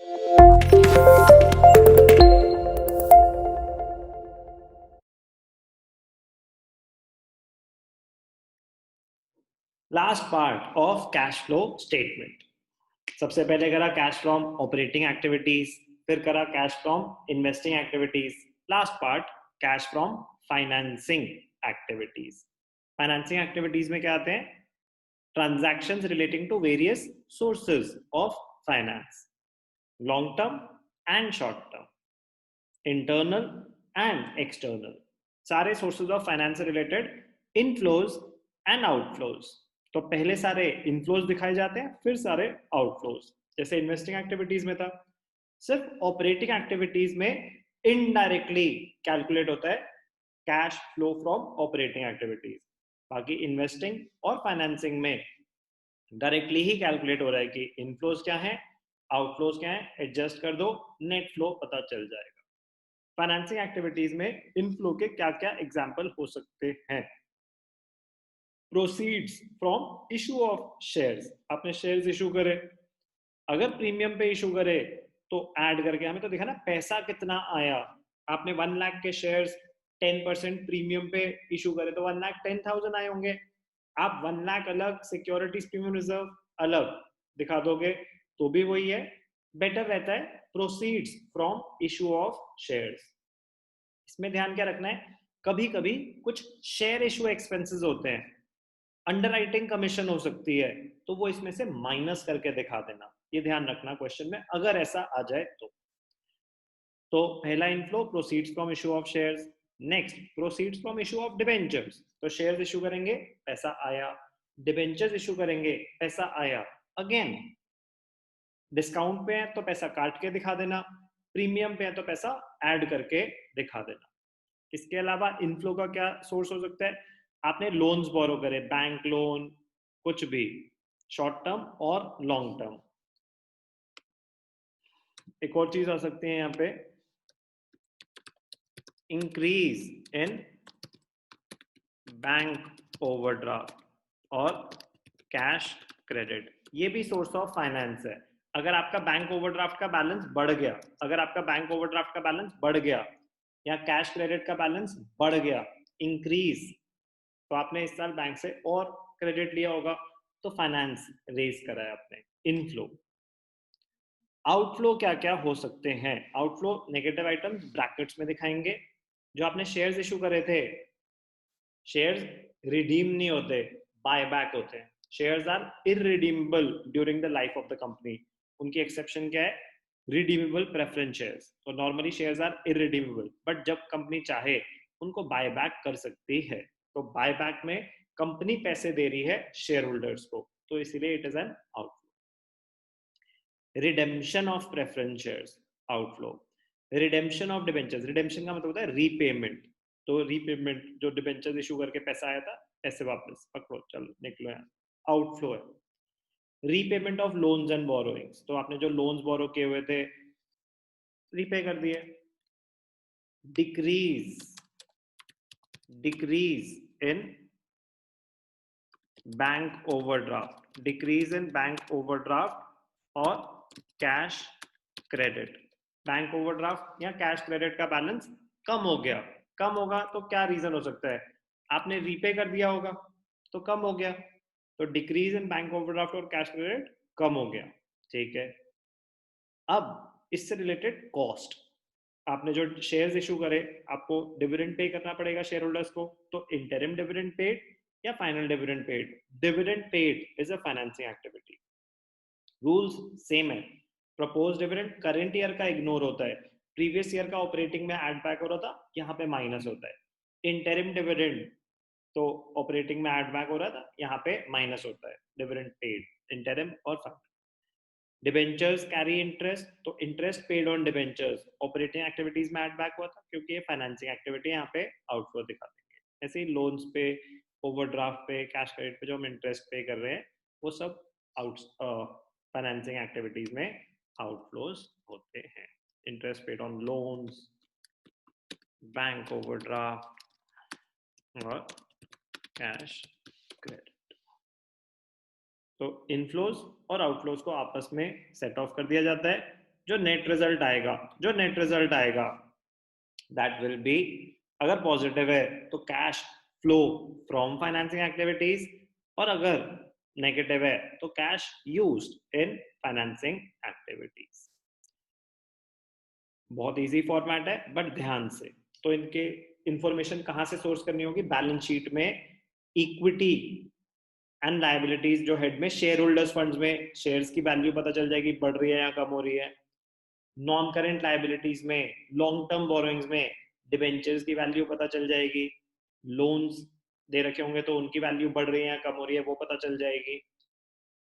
Last part of cash flow statement. सबसे पहले करा कैश फ्रॉम ऑपरेटिंग एक्टिविटीज, फिर करा cash from investing activities, last part cash from financing activities. Financing activities में क्या आते हैं? Transactions relating to various sources of finance, long term and short term, internal and external, सारे sources of finance से related inflows and outflows. तो पहले सारे inflows दिखाए जाते हैं, फिर सारे आउटफ्लोज। जैसे इन्वेस्टिंग एक्टिविटीज में था, सिर्फ ऑपरेटिंग एक्टिविटीज में इनडायरेक्टली कैलकुलेट होता है cash flow from operating activities. बाकी इन्वेस्टिंग और फाइनेंसिंग में डायरेक्टली ही कैलकुलेट हो रहा है कि इनफ्लोज क्या है, आउटफ्लोज क्या है, एडजस्ट कर दो, नेट फ्लो पता चल जाएगा। फाइनेंसिंग एक्टिविटीज में इनफ्लो के क्या क्या एग्जाम्पल हो सकते हैं? Proceeds from issue of shares, आपने शेयर्स इशू करे, अगर प्रीमियम पे इशू करे तो ऐड करके हमें तो दिखा ना पैसा कितना आया। आपने 1 लाख के शेयर्स 10% प्रीमियम पे इशू करे तो 1,10,000 आए होंगे। आप 1 लाख अलग सिक्योरिटीज प्रीमियम रिजर्व अलग दिखा दोगे तो भी वही है। बेटर रहता है proceeds from issue of shares. इसमें ध्यान क्या रखना है, कभी कभी कुछ शेयर इशू एक्सपेंसेस होते हैं, अंडरराइटिंग कमीशन हो सकती है, तो वो इसमें से माइनस करके दिखा देना, ये ध्यान रखना क्वेश्चन में अगर ऐसा आ जाए तो पहला inflow proceeds from issue of shares. Next proceeds from issue of debentures, तो शेयर्स इशू करेंगे पैसा आया, डिबेंचर्स इशू करेंगे पैसा आया। अगेन डिस्काउंट पे है तो पैसा काट के दिखा देना, प्रीमियम पे है तो पैसा ऐड करके दिखा देना। इसके अलावा इनफ्लो का क्या सोर्स हो सकता है? आपने लोन्स बोरो करे, बैंक लोन, कुछ भी शॉर्ट टर्म और लॉन्ग टर्म। एक और चीज आ सकती है यहाँ पे, इंक्रीज इन बैंक ओवरड्राफ्ट और कैश क्रेडिट, ये भी सोर्स ऑफ फाइनेंस है। अगर आपका बैंक ओवरड्राफ्ट का बैलेंस बढ़ गया, अगर आपका बैंक ओवरड्राफ्ट का बैलेंस बढ़ गया या कैश क्रेडिट का बैलेंस बढ़ गया, इंक्रीज, तो आपने इस साल बैंक से और क्रेडिट लिया होगा तो फाइनेंस रेज करा है आपने, इनफ्लो। आउटफ्लो क्या क्या हो सकते हैं? आउटफ्लो नेगेटिव आइटम्स ब्रैकेट्स में दिखाएंगे। जो आपने शेयर्स इशू करे थे, शेयर्स रिडीम नहीं होते, बाय बैक होते हैं। Shares are irredeemable during the life of the company, उनकी एक्सेप्शन क्या है? Redeemable preference shares. तो normally shares are irredeemable, but जब कंपनी चाहे उनको बाय बैक कर सकती है। तो बाय बैक में कंपनी पैसे दे रही है शेयर होल्डर्स को, तो इसीलिए it is an outflow. Redemption of preference shares, outflow. Redemption of debentures, redemption का मतलब होता है रीपेमेंट। तो रीपेमेंट, जो डिबेंचर्स इशू करके पैसा आया था पैसे वापस पकड़ो, चलो निकलो यहाँ, आउटफ्लो है। Repayment of loans and borrowings, तो आपने जो लोन्स बोरो किए हुए थे रीपे कर दिए। Decrease, decrease in bank overdraft, decrease in bank overdraft और कैश क्रेडिट। बैंक ओवरड्राफ्ट या कैश क्रेडिट का बैलेंस कम हो गया, कम होगा तो क्या रीजन हो सकता है? आपने रीपे कर दिया होगा तो कम हो गया, तो डिक्रीज इन बैंक ओवरड्राफ्ट और कैश क्रेडिट कम हो गया। ठीक है, अब इससे रिलेटेड कॉस्ट, आपने जो शेयर्स इशू करे आपको डिविडेंड पे करना पड़ेगा शेयर होल्डर्स को, तो इंटरिम डिविडेंड पेड या final dividend paid? Dividend paid is a financing activity, rules same है। प्रपोज डिविडेंड करंट ईयर का इग्नोर होता है, प्रीवियस ईयर का ऑपरेटिंग में ऐड बैक हो रहा था, यहाँ पे माइनस होता है। इंटरिम डिविडेंड तो ऑपरेटिंग में ऐड बैक हो रहा था, यहाँ पे माइनस होता है, डिविडेंड पेड इंटरिम और फाइनल। डिबेंचर्स कैरी इंटरेस्ट, तो interest paid on debentures operating activities में ऐड बैक हुआ था क्योंकि ये फाइनेंसिंग एक्टिविटी, यहाँ पे आउटफ्लो दिखा देंगे। ऐसे ही लोन्स पे, ओवरड्राफ्ट पे, कैश क्रेडिट पे जो हम इंटरेस्ट पे कर रहे हैं वो सब आउट फाइनेंसिंग एक्टिविटीज में आउटफ्लोज होते हैं। Interest paid on loans, bank overdraft और कैश क्रेडिट। तो इनफ्लोज और आउटफ्लोज को आपस में सेट ऑफ कर दिया जाता है। जो नेट रिजल्ट आएगा दैट विल बी, अगर पॉजिटिव है तो cash flow from financing activities, और अगर नेगेटिव है तो cash used in financing activities. बहुत इजी फॉर्मेट है, बट ध्यान से। तो इनके इंफॉर्मेशन कहां से सोर्स करनी होगी? बैलेंस शीट में इक्विटी एंड लायबिलिटीज जो हेड में शेयर होल्डर्स फंड्स में शेयर्स की वैल्यू पता चल जाएगी, बढ़ रही है या कम हो रही है। नॉन करेंट लायबिलिटीज में, लॉन्ग टर्म बोरोइंग्स में डिबेंचर्स की वैल्यू पता चल जाएगी। लोन्स दे रखे होंगे तो उनकी वैल्यू बढ़ रही है या कम हो रही है वो पता चल जाएगी।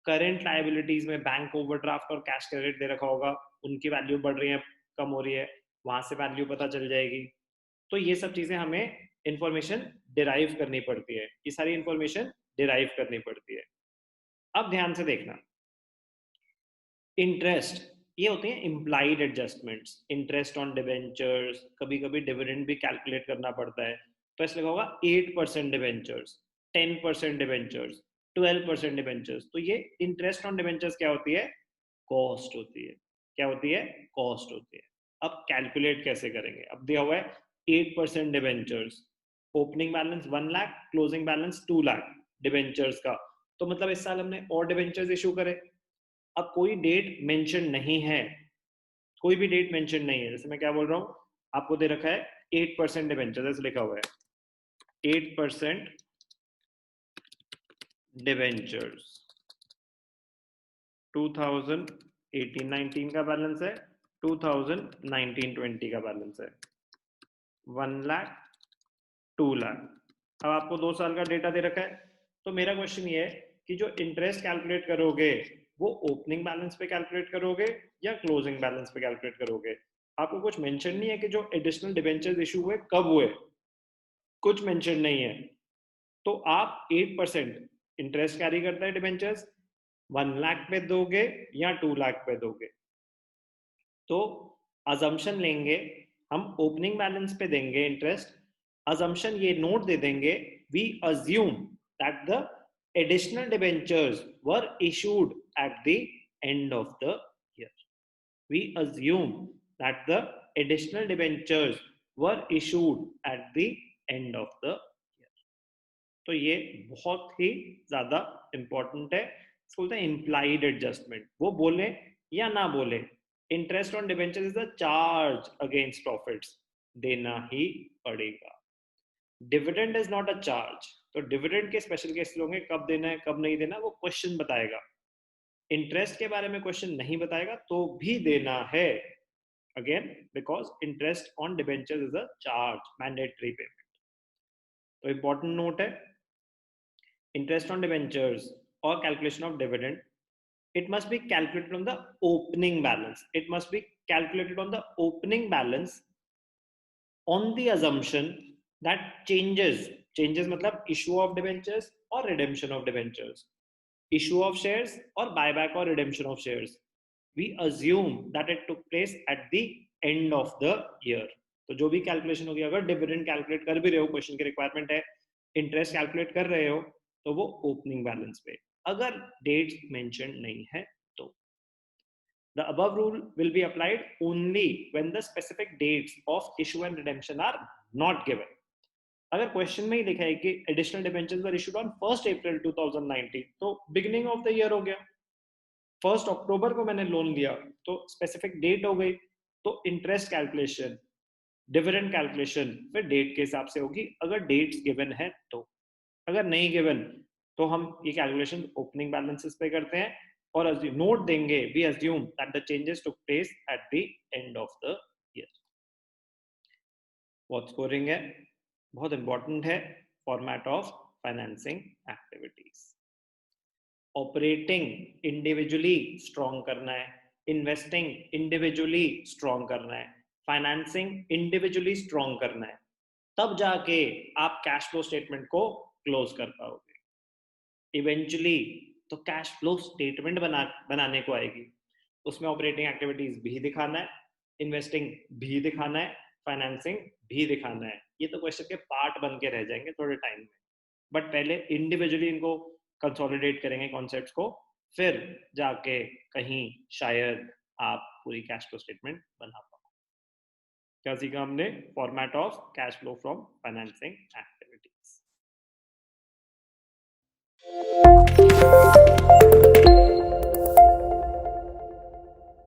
करेंट लायबिलिटीज में बैंक ओवरड्राफ्ट और कैश क्रेडिट दे रखा होगा, उनकी वैल्यू बढ़ रही है कम हो रही है, वहां से वैल्यू पता चल जाएगी। तो ये सब चीजें हमें इंफॉर्मेशन डिराइव करनी पड़ती है, ये सारी इंफॉर्मेशन डिराइव करनी पड़ती है। अब ध्यान से देखना, इंटरेस्ट, ये होते हैं implied adjustments, interest on debentures, कभी कभी डिविडेंड भी कैलकुलेट करना पड़ता है। तो इसलिए होगा 8% डिवेंचर्स, 10% डिवेंचर्स, 12% डिवेंचर्स। तो ये इंटरेस्ट ऑन डिवेंचर्स क्या होती है? कॉस्ट होती है। क्या होती है? कॉस्ट होती है। अब कैलकुलेट कैसे करेंगे? अब दिया हुआ है 8% debentures, opening balance 1 lakh, closing balance 2 lakh debentures का। तो मतलब इस साल हमने और डिवेंचर्स इशू करे। अब कोई डेट मेंशन नहीं है, कोई भी डेट मेंशन नहीं है। जैसे मैं क्या बोल रहा हूं, आपको दे रखा है 8% डिवेंचर, ऐसे लिखा हुआ है 8% डिवेंचर्स, 2018-19 का बैलेंस है, 2019-20 का बैलेंस है, 1 लाख, 2 लाख। अब आपको 2 साल का डेटा दे रखा है। तो मेरा क्वेश्चन ये है कि जो इंटरेस्ट कैलकुलेट करोगे वो ओपनिंग बैलेंस पे कैलकुलेट करोगे या क्लोजिंग बैलेंस पे कैलकुलेट करोगे? आपको कुछ मेंशन नहीं है कि जो एडिशनल डिबेंचर्स इशू हुए कब हुए, कुछ मेंशन नहीं है। तो आप 8% इंटरेस्ट कैरी करता है डिबेंचर्स, 1 लाख पे दोगे या 2 लाख पे दोगे? तो अजम्पशन लेंगे हम, ओपनिंग बैलेंस पे देंगे इंटरेस्ट, अजम्पशन ये नोट दे देंगे, we assume that the additional debentures were issued at the end of the year. We assume that the additional debentures were issued at the end of the year. तो ये बहुत ही ज्यादा important है। इसको बोलते हैं इम्प्लाइड एडजस्टमेंट। वो बोले या ना बोले, interest on debenture is the charge against profits, देना ही पड़ेगा। Dividend is not a charge. तो डिविडेंड के स्पेशल केस होंगे, कब देना है कब नहीं देना वो क्वेश्चन बताएगा। इंटरेस्ट के बारे में क्वेश्चन नहीं बताएगा तो भी देना है, again because interest on debenture is a charge, mandatory payment. तो इंपॉर्टेंट नोट है, interest on debentures or calculation of dividend, it must be calculated on the opening balance. It must be calculated on the opening balance on the assumption that changes मतलब issue of debentures or redemption of debentures, issue of shares or buyback or redemption of shares, we assume that it took place at the end of the year. तो जो भी calculation होगी, अगर dividend calculate कर भी रहे हो, question की रिक्वायरमेंट है इंटरेस्ट कैलकुलेट कर रहे हो, तो वो ओपनिंग बैलेंस पे, अगर डेट्स मेंशन नहीं है तो। The above rule will be applied only when the specific dates of issue and redemption are not given. अगर क्वेश्चन में ही लिखा है कि additional debentures were issued on 1 अप्रैल 2019, तो बिगिनिंग ऑफ द ईयर हो गया, 1 अक्टूबर को मैंने लोन लिया, तो स्पेसिफिक डेट हो गई। तो इंटरेस्ट कैलकुलेशन, डिविडेंड कैलकुलेशन फिर डेट के हिसाब से होगी, अगर डेट्स गिवन है तो। अगर नहीं गिवन तो हम ये कैलकुलेशन ओपनिंग बैलेंसेस पे करते हैं और नोट देंगे, we assume that the changes took place at the end of the year. बहुत स्कोरिंग है, बहुत इंपॉर्टेंट है format of financing activities. Operating individually strong करना है, इन्वेस्टिंग इंडिविजुअली स्ट्रॉन्ग करना है, फाइनेंसिंग इंडिविजुअली स्ट्रॉन्ग करना है, तब जाके आप कैश फ्लो स्टेटमेंट को क्लोज कर पाओगे। इवेंचुअली तो कैश फ्लो स्टेटमेंट बनाने को आएगी, उसमें ऑपरेटिंग एक्टिविटीज भी दिखाना है, इन्वेस्टिंग भी दिखाना है, फाइनेंसिंग भी दिखाना है। ये तो क्वेश्चन के पार्ट बन के रह जाएंगे थोड़े टाइम में, बट पहले इंडिविजुअली इनको कंसोलिडेट करेंगे कॉन्सेप्ट्स को, फिर जाके कहीं शायद आप पूरी कैश फ्लो स्टेटमेंट बना पाओ। क्या सीखा हमने? Format of cash flow from financing activities.